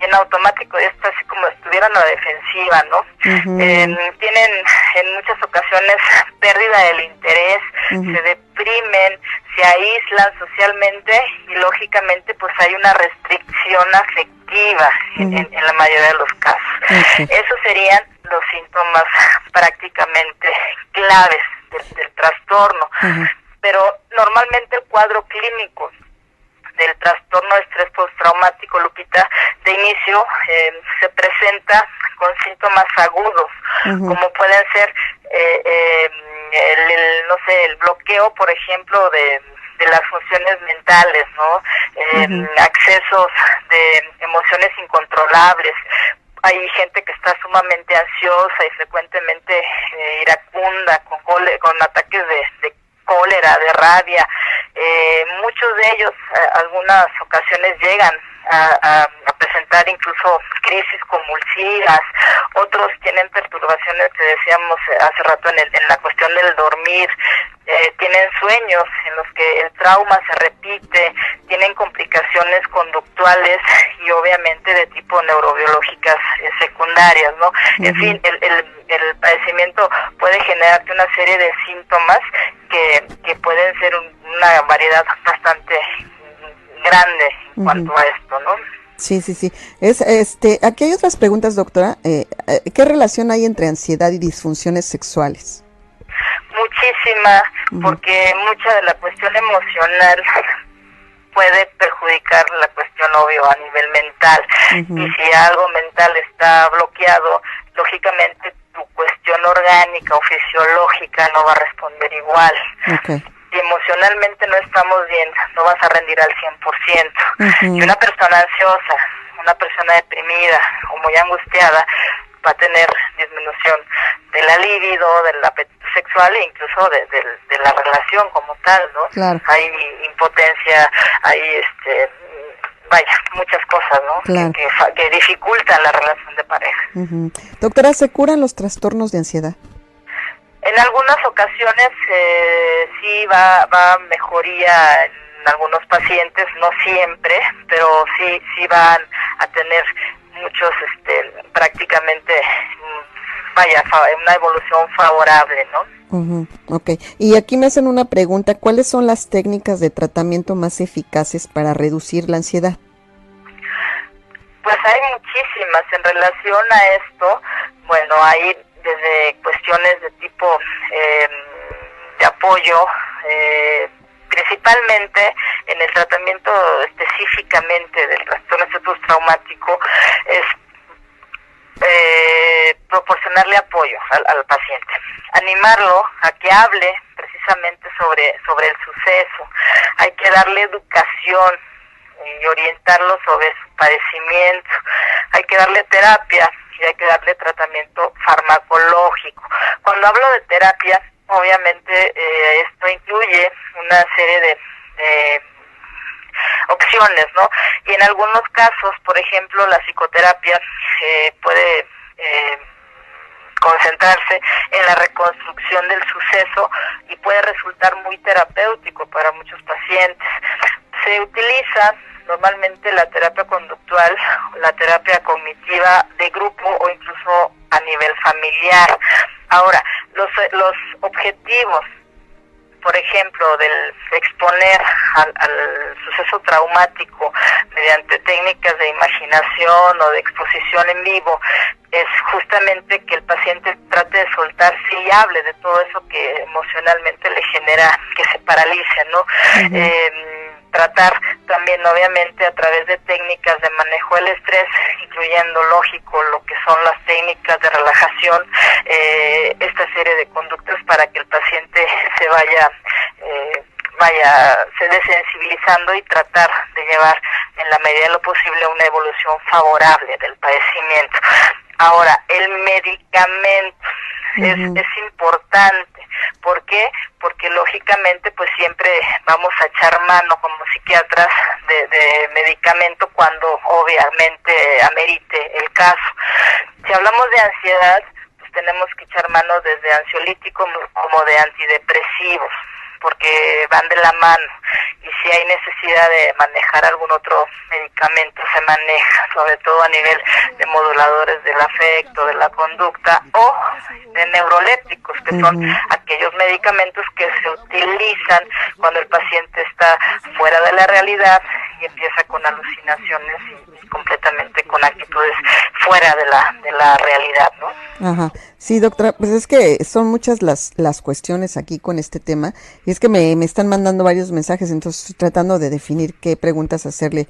Speaker 2: en automático es así como estuvieran a la defensiva, ¿no? Tienen en muchas ocasiones pérdida del interés, se deprimen, se aíslan socialmente y lógicamente pues hay una restricción afectiva en la mayoría de los casos. Esos serían los síntomas prácticamente claves del trastorno. Pero normalmente el cuadro clínico del trastorno de estrés postraumático, Lupita, de inicio se presenta con síntomas agudos, como pueden ser no sé, el bloqueo, por ejemplo, de las funciones mentales, ¿no? Accesos de emociones incontrolables. Hay gente que está sumamente ansiosa y frecuentemente iracunda, con ataques de cólera, de rabia. Muchos de ellos, algunas ocasiones llegan a presentar incluso crisis convulsivas. Otros tienen perturbaciones que decíamos hace rato en la cuestión del dormir. Tienen sueños en los que el trauma se repite, tienen complicaciones conductuales y obviamente de tipo neurobiológicas secundarias, ¿no? En fin, el padecimiento puede generarte una serie de síntomas que pueden ser una variedad bastante grande en cuanto a esto, ¿no?
Speaker 1: Sí. Aquí hay otras preguntas, doctora. ¿Qué relación hay entre ansiedad y disfunciones sexuales?
Speaker 2: Muchísima, porque mucha de la cuestión emocional puede perjudicar la cuestión, obvio, a nivel mental. Y si algo mental está bloqueado, lógicamente tu cuestión orgánica o fisiológica no va a responder igual. Si emocionalmente no estamos bien, no vas a rendir al 100%. Y una persona ansiosa, una persona deprimida o muy angustiada, va a tener disminución de la libido, del apetito sexual e incluso de la relación como tal, ¿no?
Speaker 1: Claro.
Speaker 2: Hay impotencia, hay muchas cosas, ¿no?
Speaker 1: Claro.
Speaker 2: Que dificultan la relación de pareja.
Speaker 1: Doctora, ¿se curan los trastornos de ansiedad?
Speaker 2: En algunas ocasiones sí va mejoría en algunos pacientes, no siempre, pero sí van a tener muchos prácticamente una evolución favorable, ¿no?
Speaker 1: Y aquí me hacen una pregunta: ¿cuáles son las técnicas de tratamiento más eficaces para reducir la ansiedad?
Speaker 2: Pues hay muchísimas en relación a esto. Bueno, hay desde cuestiones de tipo de apoyo, principalmente en el tratamiento específicamente del trastorno postraumático, es proporcionarle apoyo al paciente, animarlo a que hable precisamente sobre el suceso. Hay que darle educación y orientarlo sobre su padecimiento. Hay que darle terapia y hay que darle tratamiento farmacológico. Cuando hablo de terapia, obviamente esto incluye una serie de opciones, ¿no? Y en algunos casos, por ejemplo, la psicoterapia puede concentrarse en la reconstrucción del suceso y puede resultar muy terapéutico para muchos pacientes. Se utiliza normalmente la terapia conductual, la terapia cognitiva de grupo o incluso a nivel familiar. Ahora, los objetivos, por ejemplo, del exponer al suceso traumático mediante técnicas de imaginación o de exposición en vivo, es justamente que el paciente trate de soltarse y hable de todo eso que emocionalmente le genera que se paralice, ¿no? Tratar también, obviamente, a través de técnicas de manejo del estrés, incluyendo, lógico, lo que son las técnicas de relajación, esta serie de conductas para que el paciente se vaya se desensibilizando y tratar de llevar en la medida de lo posible una evolución favorable del padecimiento. Ahora, el medicamento es importante. ¿Por qué? Porque lógicamente pues siempre vamos a echar mano como psiquiatras de medicamento cuando obviamente amerite el caso. Si hablamos de ansiedad, pues tenemos que echar mano desde ansiolíticos como de antidepresivos. porque van de la mano, y si hay necesidad de manejar algún otro medicamento se maneja, sobre todo a nivel de moduladores del afecto, de la conducta, o de neurolépticos, que son aquellos medicamentos que se utilizan cuando el paciente está fuera de la realidad y empieza con alucinaciones y completamente con actitudes fuera de la realidad, ¿no?
Speaker 1: Ajá. Sí, doctora, pues es que son muchas las cuestiones aquí con este tema, y es que me están mandando varios mensajes, entonces estoy tratando de definir qué preguntas hacerle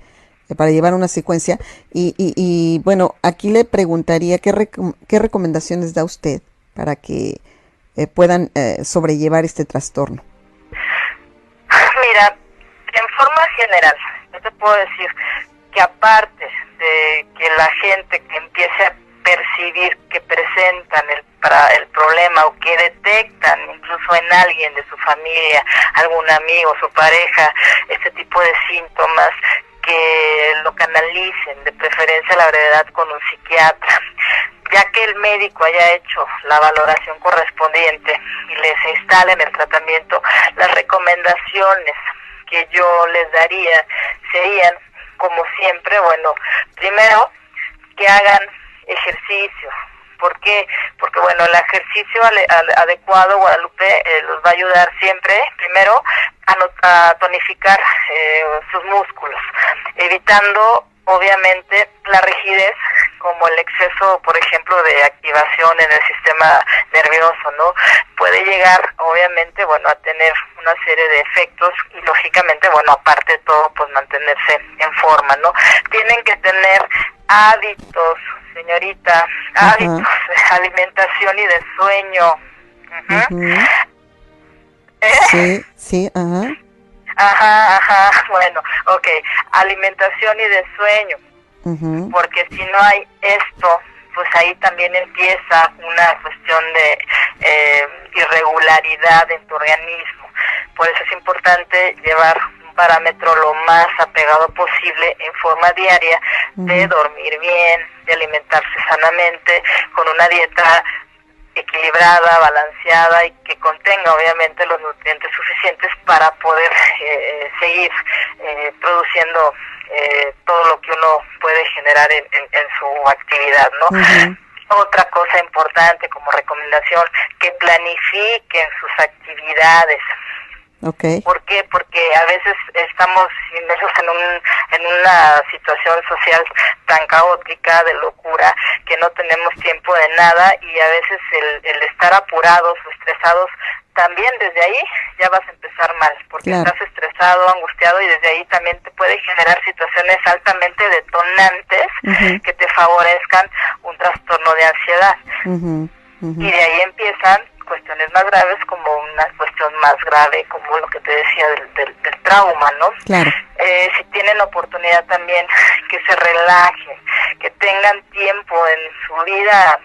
Speaker 1: para llevar una secuencia, y bueno, aquí le preguntaría qué recomendaciones da usted para que puedan sobrellevar este trastorno.
Speaker 2: Mira, en forma general, yo te puedo decir que aparte de que la gente que empiece a percibir que presentan el problema o que detectan incluso en alguien de su familia, algún amigo, su pareja, este tipo de síntomas, que lo canalicen, de preferencia a la brevedad con un psiquiatra, ya que el médico haya hecho la valoración correspondiente y les instalen el tratamiento. Las recomendaciones que yo les daría serían, como siempre, bueno, primero que hagan ejercicio. ¿Por qué? Porque bueno, el ejercicio adecuado, Guadalupe, los va a ayudar siempre, primero, a tonificar sus músculos, evitando obviamente la rigidez, como el exceso, por ejemplo, de activación en el sistema nervioso, ¿no? Puede llegar, obviamente, bueno, a tener una serie de efectos y, lógicamente, bueno, aparte de todo, pues mantenerse en forma, ¿no? Tienen que tener hábitos, señorita, hábitos de alimentación y de sueño.
Speaker 1: Sí,
Speaker 2: Bueno, alimentación y de sueño, porque si no hay esto, pues ahí también empieza una cuestión de irregularidad en tu organismo. Por eso es importante llevar un parámetro lo más apegado posible en forma diaria, de dormir bien, de alimentarse sanamente, con una dieta equilibrada, balanceada y que contenga obviamente los nutrientes suficientes para poder seguir produciendo todo lo que uno puede generar en su actividad, ¿no? Otra cosa importante como recomendación, que planifiquen sus actividades. ¿Por qué? Porque a veces estamos inmersos en una situación social tan caótica, de locura, que no tenemos tiempo de nada, y a veces el estar apurados o estresados, también desde ahí ya vas a empezar mal, porque estás estresado, angustiado, y desde ahí también te puede generar situaciones altamente detonantes que te favorezcan un trastorno de ansiedad. Y de ahí empiezan cuestiones más graves, como una cuestión más grave, como lo que te decía del trauma, ¿no? Si tienen oportunidad también, que se relajen, que tengan tiempo en su vida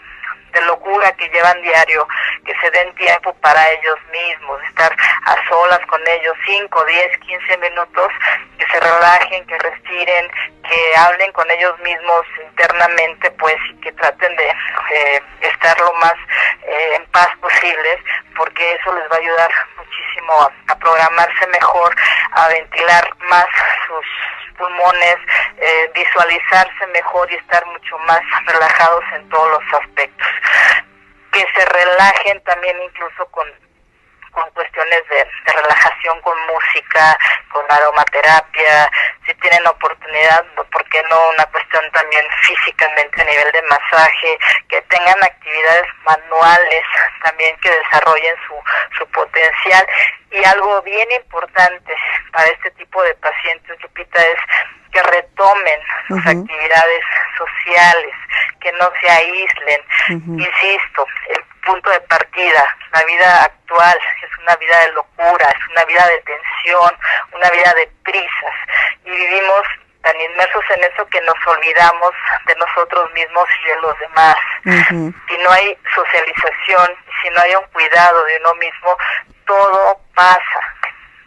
Speaker 2: de locura que llevan diario, que se den tiempo para ellos mismos, estar a solas con ellos 5, 10, 15 minutos, que se relajen, que respiren, que hablen con ellos mismos internamente, pues, y que traten de estar lo más en paz posibles, porque eso les va a ayudar muchísimo a programarse mejor, a ventilar más sus pulmones, visualizarse mejor y estar mucho más relajados en todos los aspectos. Que se relajen también incluso con cuestiones de relajación, con música, con aromaterapia. Si tienen oportunidad, ¿por qué no una cuestión también físicamente a nivel de masaje? Que tengan actividades manuales también que desarrollen su potencial. Y algo bien importante para este tipo de pacientes, Lupita, es que retomen sus actividades sociales, que no se aíslen. Insisto, el punto de partida, la vida actual es una vida de locura, es una vida de tensión, una vida de prisas, y vivimos tan inmersos en eso que nos olvidamos de nosotros mismos y de los demás. Si no hay socialización, si no hay un cuidado de uno mismo, todo pasa.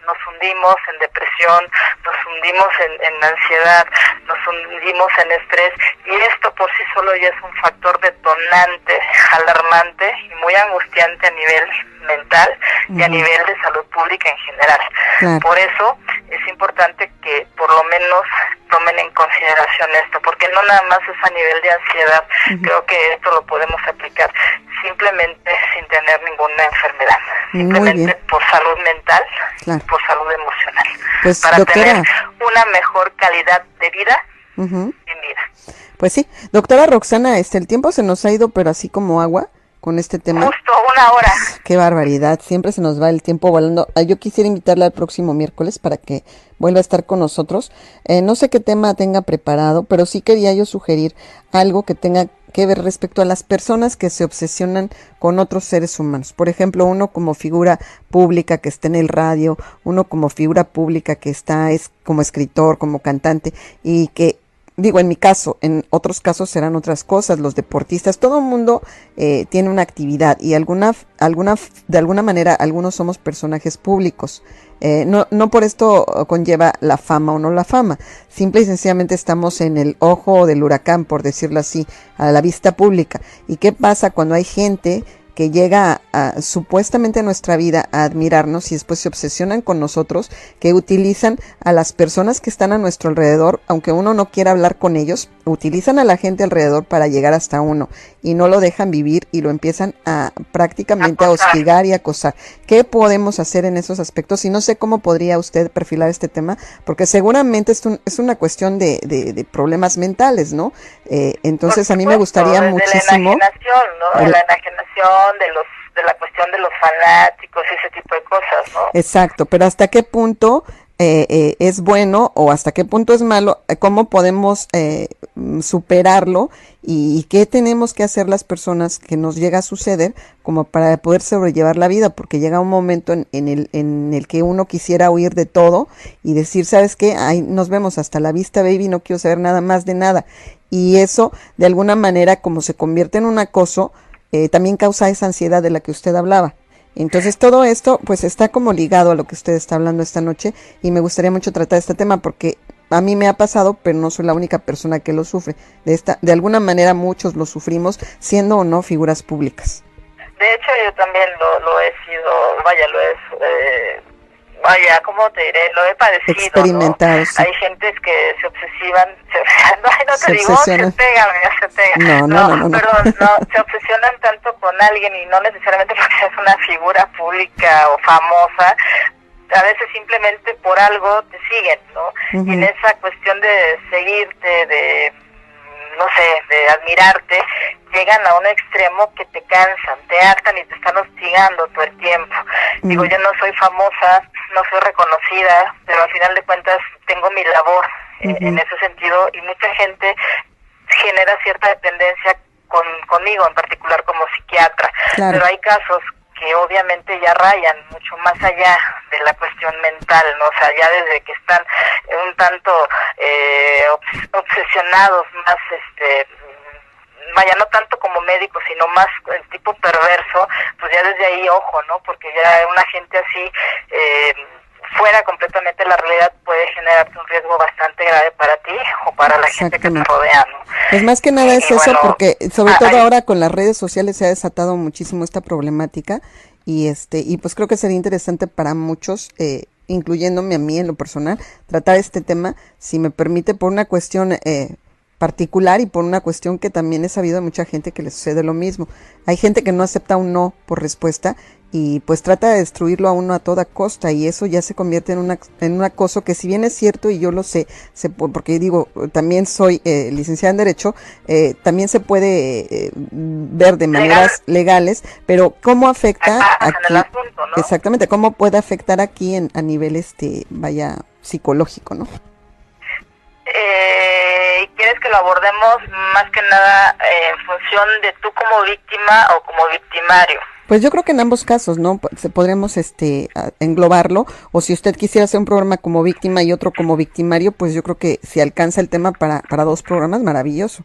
Speaker 2: Nos hundimos en depresión, nos hundimos en ansiedad, nos hundimos en estrés, y esto por sí solo ya es un factor detonante, alarmante y muy angustiante a nivel mental y a nivel de salud pública en general.
Speaker 1: Claro.
Speaker 2: Por eso es importante que por lo menos tomen en consideración esto, porque no nada más es a nivel de ansiedad, creo que esto lo podemos aplicar simplemente sin tener ninguna enfermedad, simplemente por salud mental, por salud emocional,
Speaker 1: pues,
Speaker 2: para
Speaker 1: doctora,
Speaker 2: tener una mejor calidad de vida en vida.
Speaker 1: Pues sí, doctora Roxana, el tiempo se nos ha ido, pero así como agua con este tema.
Speaker 2: Justo 1 hora.
Speaker 1: Qué barbaridad, siempre se nos va el tiempo volando. Yo quisiera invitarla el próximo miércoles para que vuelva a estar con nosotros. No sé qué tema tenga preparado, pero sí quería yo sugerir algo que tenga que ver respecto a las personas que se obsesionan con otros seres humanos. Por ejemplo, uno como figura pública que está en el radio, uno como figura pública que es como escritor, como cantante, y que, digo, en mi caso, en otros casos serán otras cosas, los deportistas, todo el mundo tiene una actividad y de alguna manera algunos somos personajes públicos. No por esto conlleva la fama o no la fama, simple y sencillamente estamos en el ojo del huracán, por decirlo así, a la vista pública. ¿Y qué pasa cuando hay gente que llega supuestamente a nuestra vida a admirarnos y después se obsesionan con nosotros, que utilizan a las personas que están a nuestro alrededor, aunque uno no quiera hablar con ellos, utilizan a la gente alrededor para llegar hasta uno y no lo dejan vivir y lo empiezan a prácticamente a hostigar y acosar? ¿Qué podemos hacer en esos aspectos? Y no sé cómo podría usted perfilar este tema, porque seguramente es una cuestión de problemas mentales, ¿no? Entonces a mí me gustaría muchísimo...
Speaker 2: De la enajenación, ¿no? De la enajenación, de la cuestión de los fanáticos, ese tipo de cosas, ¿no?
Speaker 1: Exacto, pero ¿hasta qué punto es bueno o hasta qué punto es malo? ¿Cómo podemos superarlo? ¿Y qué tenemos que hacer las personas que nos llega a suceder como para poder sobrellevar la vida? Porque llega un momento en el que uno quisiera huir de todo y decir, ¿sabes qué? Ahí nos vemos, hasta la vista, baby, no quiero saber nada más de nada. Y eso, de alguna manera, como se convierte en un acoso, también causa esa ansiedad de la que usted hablaba. Entonces todo esto pues está como ligado a lo que usted está hablando esta noche y me gustaría mucho tratar este tema porque a mí me ha pasado, pero no soy la única persona que lo sufre. De alguna manera muchos lo sufrimos, siendo o no figuras públicas.
Speaker 2: De hecho yo también lo he sido, ¿cómo te diré? Lo he padecido,
Speaker 1: experimentado,
Speaker 2: ¿no?
Speaker 1: Sí.
Speaker 2: Hay gentes que se obsesionan, se pegan.
Speaker 1: No.
Speaker 2: Perdón, se obsesionan tanto con alguien y no necesariamente porque es una figura pública o famosa, a veces simplemente por algo te siguen, ¿no? Y en esa cuestión de seguirte, de admirarte, llegan a un extremo que te cansan, te hartan y te están hostigando todo el tiempo. Digo, yo no soy famosa, no soy reconocida, pero al final de cuentas tengo mi labor en ese sentido y mucha gente genera cierta dependencia conmigo en particular como psiquiatra. Claro. Pero hay casos que obviamente ya rayan mucho más allá de la cuestión mental, ¿no? O sea, ya desde que están un tanto obsesionados, más no tanto como médicos, sino más el tipo perverso, pues ya desde ahí, ojo, ¿no? Porque ya una gente así, fuera completamente de la realidad, puede generarte un riesgo bastante grave para ti o para la gente que te rodea, ¿no?
Speaker 1: Pues más que nada es eso, porque sobre todo ahora con las redes sociales se ha desatado muchísimo esta problemática y pues creo que sería interesante para muchos, incluyéndome a mí en lo personal, tratar este tema, si me permite, por una cuestión particular y por una cuestión que también he sabido de mucha gente que le sucede lo mismo. Hay gente que no acepta un no por respuesta y pues trata de destruirlo a uno a toda costa y eso ya se convierte en un acoso que, si bien es cierto y yo lo sé, porque digo, también soy licenciada en Derecho, también se puede ver de maneras legales, pero ¿cómo afecta aquí? En el asunto, ¿no? Exactamente, ¿cómo puede afectar aquí a nivel psicológico, ¿no?
Speaker 2: ¿Quieres que lo abordemos más que nada en función de tú como víctima o como victimario?
Speaker 1: Pues yo creo que en ambos casos, ¿no? Podremos englobarlo, o si usted quisiera hacer un programa como víctima y otro como victimario, pues yo creo que si alcanza el tema para 2 programas, maravilloso.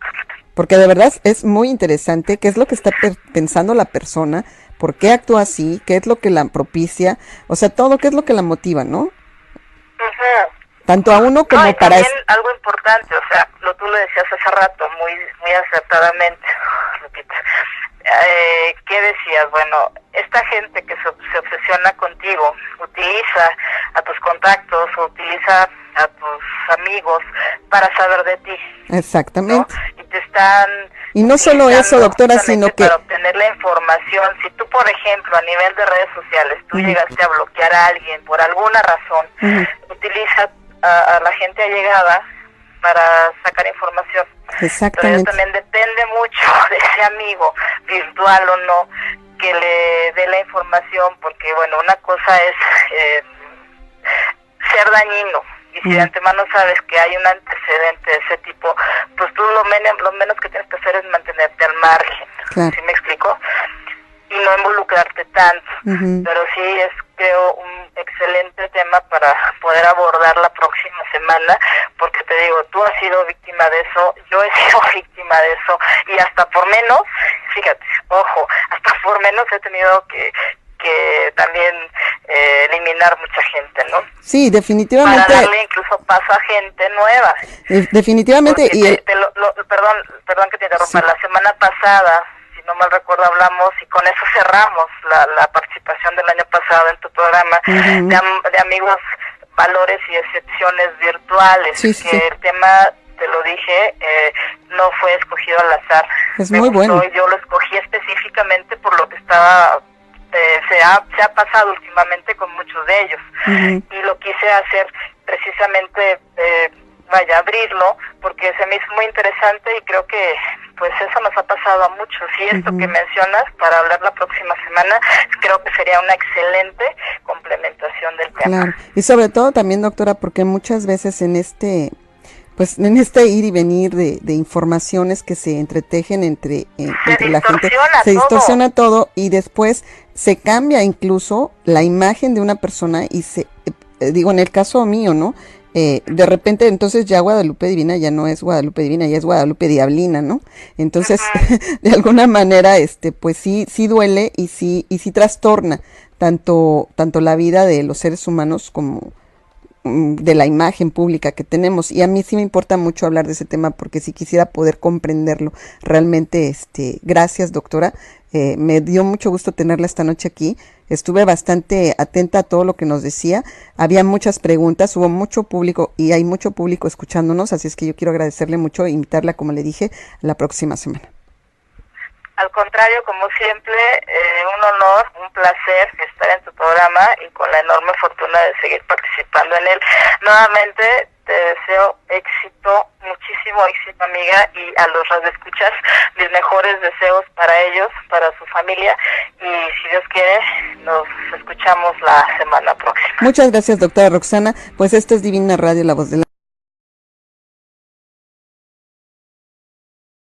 Speaker 1: Porque de verdad es muy interesante qué es lo que está pensando la persona, por qué actúa así, qué es lo que la propicia, o sea, todo, qué es lo que la motiva, ¿no? tanto a uno como
Speaker 2: y
Speaker 1: para...
Speaker 2: también algo importante, o sea, tú lo decías hace rato, muy acertadamente, Lupita. ¿Qué decías? Bueno, esta gente que se obsesiona contigo, utiliza a tus contactos o utiliza a tus amigos para saber de ti.
Speaker 1: Exactamente.
Speaker 2: ¿No? Y te están...
Speaker 1: Y no solo eso, doctora, sino que...
Speaker 2: Para obtener la información, si tú, por ejemplo, a nivel de redes sociales, tú llegaste a bloquear a alguien por alguna razón, utiliza a la gente allegada para sacar información.
Speaker 1: Exactamente.
Speaker 2: Pero también depende mucho de ese amigo, virtual o no, que le dé la información, porque bueno, una cosa es ser dañino, y si de antemano sabes que hay un antecedente de ese tipo, pues tú lo menos que tienes que hacer es mantenerte al margen.
Speaker 1: Claro.
Speaker 2: ¿Sí me explico? Y no involucrarte tanto. Pero sí es, creo, un excelente tema para poder abordar la próxima semana, porque te digo, tú has sido víctima de eso, yo he sido víctima de eso, y hasta por menos, fíjate, ojo, hasta por menos he tenido que también eliminar mucha gente, ¿no?
Speaker 1: Sí, definitivamente.
Speaker 2: Para darle incluso paso a gente nueva.
Speaker 1: Definitivamente.
Speaker 2: Porque perdón que te interrumpa, la semana pasada, si no mal recuerdo, hablamos y con eso cerramos la participación del año pasado en tu programa, de amigos, valores y excepciones virtuales, el tema, te lo dije, no fue escogido al azar.
Speaker 1: Es muy bueno.
Speaker 2: Yo lo escogí específicamente por lo que estaba... se ha pasado últimamente con muchos de ellos, y lo quise hacer precisamente, abrirlo, porque se me hizo muy interesante, y creo que pues eso nos ha pasado a muchos, y esto que mencionas para hablar la próxima semana, creo que sería una excelente complementación del tema.
Speaker 1: Claro, y sobre todo también, doctora, porque muchas veces en este ir y venir de informaciones que se entretejen entre la gente, se distorsiona todo, y después se cambia incluso la imagen de una persona, y digo, en el caso mío, ¿no? De repente, entonces ya Guadalupe Divina ya no es Guadalupe Divina, ya es Guadalupe Diablina, ¿no? Entonces, de alguna manera, pues sí duele, y sí trastorna tanto la vida de los seres humanos como de la imagen pública que tenemos. Y a mí sí me importa mucho hablar de ese tema, porque sí quisiera poder comprenderlo realmente. Gracias, doctora, me dio mucho gusto tenerla esta noche aquí. Estuve bastante atenta a todo lo que nos decía, había muchas preguntas, hubo mucho público, y hay mucho público escuchándonos, así es que yo quiero agradecerle mucho e invitarla, como le dije, la próxima semana.
Speaker 2: Al contrario, como siempre, un honor, un placer estar en tu programa, y con la enorme fortuna de seguir participando en él. Nuevamente te deseo éxito, muchísimo éxito, amiga, y a los radioescuchas, mis mejores deseos para ellos, para su familia, y si Dios quiere, nos escuchamos la semana próxima.
Speaker 1: Muchas gracias, doctora Roxana. Pues esto es Divina Radio, la voz de la...